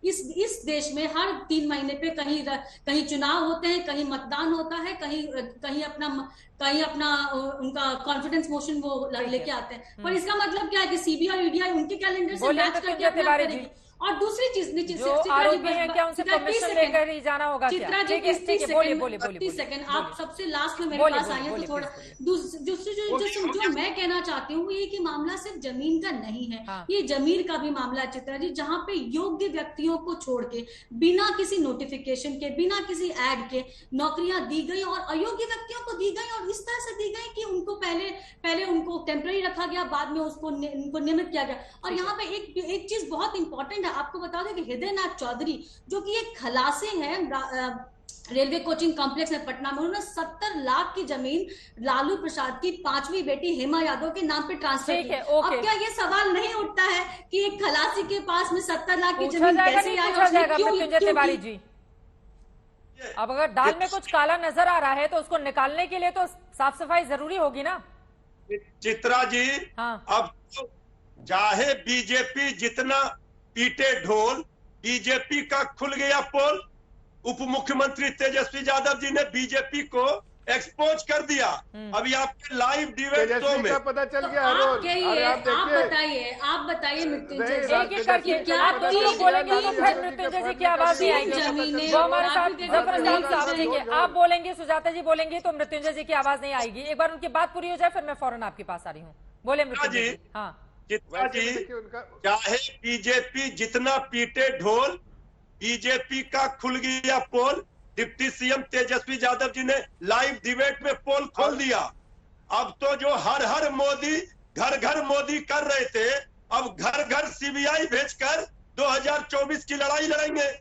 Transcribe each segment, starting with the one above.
इस देश में हर 3 महीने पे कहीं चुनाव होते हैं, कहीं मतदान होता है, कहीं अपना उनका कॉन्फिडेंस मोशन वो लेके आते हैं। पर इसका मतलब क्या है कि सीबीआई ईडीआई उनके कैलेंडर से मैच करके अपने आप करेगी। और दूसरी चीज जो आरोपी हैं क्या उनसे परमिशन लेकर ही जाना होगा? चित्रा जी 30 सेकंड आप सबसे लास्ट में मेरे पास आई है, तो थोड़ा दूसरी जो मैं कहना चाहती हूँ ये कि मामला सिर्फ जमीन का नहीं है। हाँ। ये जमीर का भी मामला है चित्रा जी, जहाँ पे योग्य व्यक्तियों को छोड़ के बिना किसी नोटिफिकेशन के, बिना किसी एड के नौकरियां दी गई और अयोग्य व्यक्तियों को दी गई, और इस तरह से दी गई कि उनको पहले उनको टेम्पररी रखा गया, बाद में उनको नियमित किया गया। और यहाँ पे एक चीज बहुत इंपॉर्टेंट है, आपको बता दें कि हृदयनाथ चौधरी जो कि एक खलासी हैं रेलवे कोचिंग कॉम्प्लेक्स में पटना में, उन्होंने 70 लाख की जमीन लालू प्रसाद की 5वीं बेटी हेमा यादव के नाम पे ट्रांसफर की। अब क्या ये सवाल नहीं उठता है कि एक खलासी के पास में 70 लाख की जमीन कैसे आई? जी अब अगर दाल में कुछ काला नजर आ रहा है तो उसको निकालने के लिए तो साफ सफाई जरूरी होगी ना चित्रा जी। हाँ। अब तो चाहे बीजेपी जितना पीटे ढोल, बीजेपी का खुल गया पोल। उप मुख्यमंत्री तेजस्वी यादव जी ने बीजेपी को एक्सपोज कर दिया। अभी आपके लाइव डिबेट शो में पता चल गया। आप बताइए मृत्युंजय जी, क्या आप बोलेंगे तो फिर मृत्युंजय जी की आवाज नहीं आएगी। वो हमारे साथ देखिए, आप बोलेंगे, सुजाता जी बोलेंगे तो मृत्युंजय जी की आवाज नहीं आएगी। एक बार उनकी बात पूरी हो जाए फिर मैं फौरन आपके पास आ रही हूँ। बोले मृत्युंजय जी। हाँ चित्रा जी, चाहे बीजेपी जितना पीटे ढोल, बीजेपी का खुल गया पोल। डिप्टी सीएम तेजस्वी यादव जी ने लाइव डिबेट में पोल खोल दिया। अब तो जो हर हर मोदी, घर घर मोदी कर रहे थे, अब घर घर सीबीआई भेजकर 2024 की लड़ाई लड़ेंगे।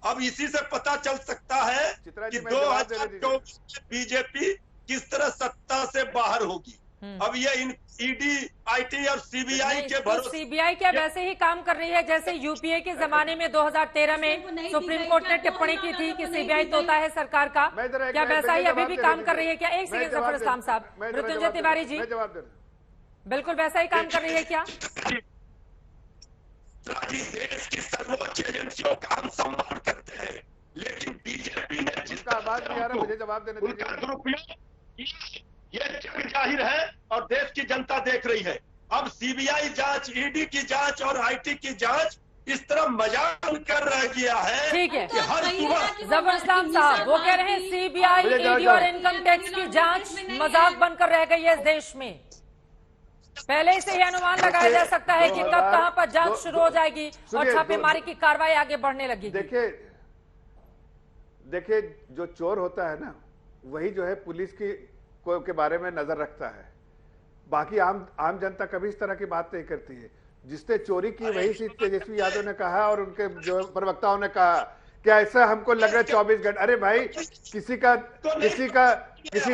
अब इसी से पता चल सकता है कि 2024 में बीजेपी किस तरह सत्ता से बाहर होगी। अब ये ईडी, आईटी और सीबीआई के भरोसे। सीबीआई क्या वैसे ही काम कर रही है जैसे यूपीए के जमाने में 2013 में सुप्रीम कोर्ट ने टिप्पणी की थी कि सीबीआई तोता है सरकार का? क्या वैसा ही अभी भी काम कर रही है क्या? एक सेकंड जफर इस्लाम साहब, मृत्युंजय तिवारी जी, बिल्कुल वैसा ही काम कर रही है क्या? देश की सर्वोच्च एजेंसियों का हम सम्मान करते हैं, लेकिन बीजेपी ने जिसका आवाज नहीं आ रहा, मुझे जवाब देने दीजिए। दुरुपयोग ये जग जाहिर है और देश की जनता देख रही है। अब सीबीआई जांच, ईडी की जांच और आईटी की जांच इस तरह मजाक कर रह गया है। ठीक है, कि हर सुबह जफर इस्लाम साहब वो कह रहे हैं सीबीआई, ईडी और इनकम टैक्स की जांच मजाक बनकर रह गई है इस देश में। पहले से ही अनुमान लगाया जा सकता है कि कब कहां पर जांच शुरू हो जाएगी और छापेमारी की कार्रवाई आगे बढ़ने लगेगी। देखिए जो चोर होता है ना, वही जो है पुलिस की के बारे में नजर रखता है। बाकी आम जनता कभी इस तरह की बात नहीं करती है। जिसने चोरी की वही सी तेजस्वी यादव ने कहा और उनके जो प्रवक्ताओं ने कहा क्या ऐसा हमको लग रहा है 24 घंटे। अरे भाई, किसी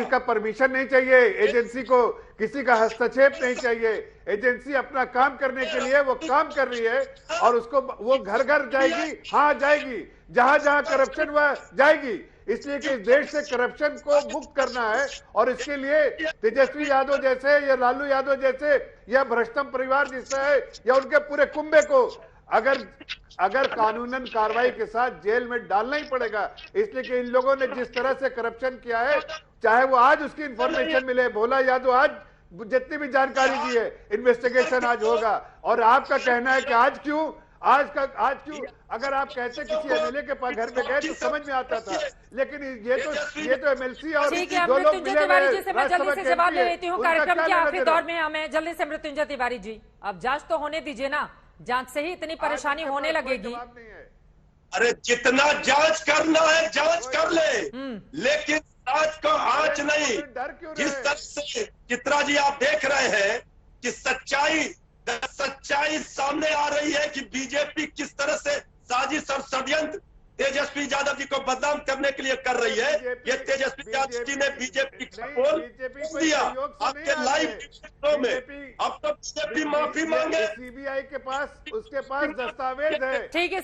का परमिशन नहीं चाहिए एजेंसी को, किसी का हस्तक्षेप नहीं चाहिए। एजेंसी अपना काम करने के लिए वो काम कर रही है और उसको वो घर घर जाएगी। हाँ जाएगी, जहां जहां करप्शन वह जाएगी। इसलिए कि इस देश से करप्शन को मुक्त करना है और इसके लिए तेजस्वी यादव जैसे या लालू यादव जैसे या भ्रष्टम परिवार जैसे है या उनके पूरे कुंबे को अगर कानूनन कार्रवाई के साथ जेल में डालना ही पड़ेगा। इसलिए कि इन लोगों ने जिस तरह से करप्शन किया है, चाहे वो आज उसकी इंफॉर्मेशन मिले, भोला यादव आज जितनी भी जानकारी दी है, इन्वेस्टिगेशन आज होगा। और आपका कहना है कि आज क्यों अगर आप कहते किसी एमएलए के पास घर पे गए तो समझ में आता था, लेकिन ये तो एमएलसी और दो लोग मिले हुए से मैं जल्दी से जवाब ले लेती हूँ। कार्यक्रम के आखिरी दौर में हमें जल्दी से मृत्युंजय तिवारी जी, अब जांच तो होने दीजिए ना, जांच से ही इतनी परेशानी होने लगेगी। अरे जितना जांच करना है जांच कर ले, लेकिन जांच को आंच नहीं। जिस तरह से चित्रा जी आप देख रहे हैं कि सच्चाई सामने आ रही है कि बीजेपी किस तरह से साजिश और षड्यंत्र तेजस्वी यादव जी को बदनाम करने के लिए कर रही है। ये तेजस्वी यादव जी ने बीजेपी का पोल दिया आपके लाइव शो में। अब तो बीजेपी माफी मांगे। सीबीआई के पास उसके पास दस्तावेज है। ठीक है।